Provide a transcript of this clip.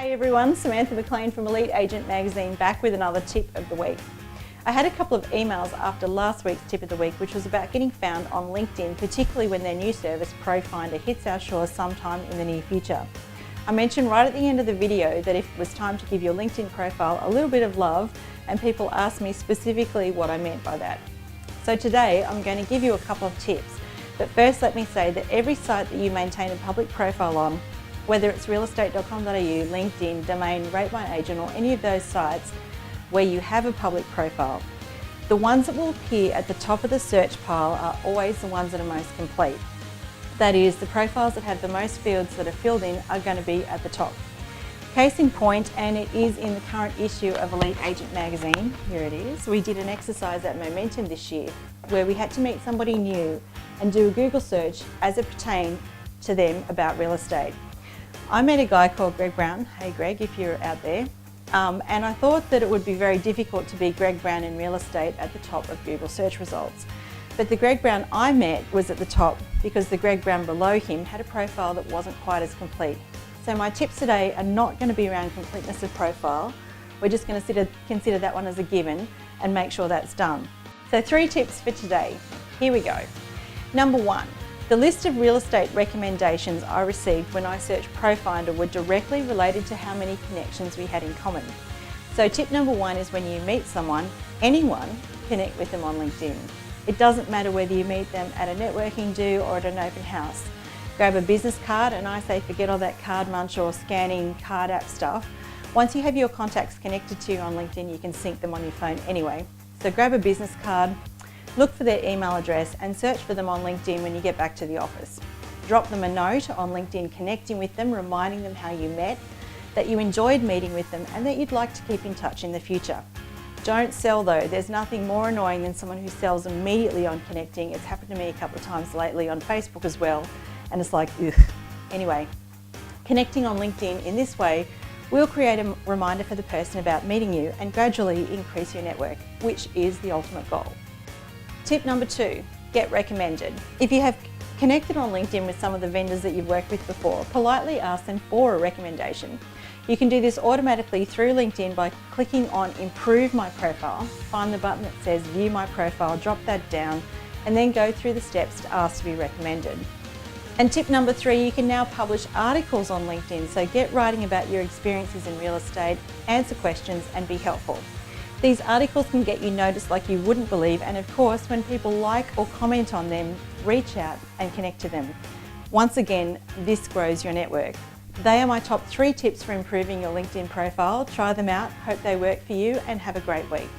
Hey everyone, Samantha McLean from Elite Agent Magazine back with another tip of the week. I had a couple of emails after last week's tip of the week, which was about getting found on LinkedIn, particularly when their new service ProFinder hits our shores sometime in the near future. I mentioned right at the end of the video that if it was time to give your LinkedIn profile a little bit of love, and people asked me specifically what I meant by that. So today I'm going to give you a couple of tips. But first let me say that every site that you maintain a public profile on, whether it's realestate.com.au, LinkedIn, Domain, Rate My Agent or any of those sites where you have a public profile, the ones that will appear at the top of the search pile are always the ones that are most complete. That is, the profiles that have the most fields that are filled in are going to be at the top. Case in point, and it is in the current issue of Elite Agent Magazine, here it is, we did an exercise at Momentum this year where we had to meet somebody new and do a Google search as it pertained to them about real estate. I met a guy called Greg Brown. Hey Greg, if you're out there. And I thought that it would be very difficult to be Greg Brown in real estate at the top of Google search results. But the Greg Brown I met was at the top because the Greg Brown below him had a profile that wasn't quite as complete. So my tips today are not going to be around completeness of profile. We're just going to consider that one as a given and make sure that's done. So 3 tips for today. Here we go. Number 1. The list of real estate recommendations I received when I searched ProFinder were directly related to how many connections we had in common. So tip number 1 is when you meet someone, anyone, connect with them on LinkedIn. It doesn't matter whether you meet them at a networking do or at an open house. Grab a business card, and I say forget all that card munch or scanning card app stuff. Once you have your contacts connected to you on LinkedIn, you can sync them on your phone anyway. So grab a business card, look for their email address and search for them on LinkedIn when you get back to the office. Drop them a note on LinkedIn connecting with them, reminding them how you met, that you enjoyed meeting with them and that you'd like to keep in touch in the future. Don't sell though. There's nothing more annoying than someone who sells immediately on connecting. It's happened to me a couple of times lately on Facebook as well, and it's like, ugh. Anyway, connecting on LinkedIn in this way will create a reminder for the person about meeting you and gradually increase your network, which is the ultimate goal. Tip number 2, get recommended. If you have connected on LinkedIn with some of the vendors that you've worked with before, politely ask them for a recommendation. You can do this automatically through LinkedIn by clicking on Improve My Profile, find the button that says View My Profile, drop that down, and then go through the steps to ask to be recommended. And tip number 3, you can now publish articles on LinkedIn, so get writing about your experiences in real estate, answer questions, and be helpful. These articles can get you noticed like you wouldn't believe, and of course, when people like or comment on them, reach out and connect to them. Once again, this grows your network. They are my top 3 tips for improving your LinkedIn profile. Try them out, hope they work for you, and have a great week.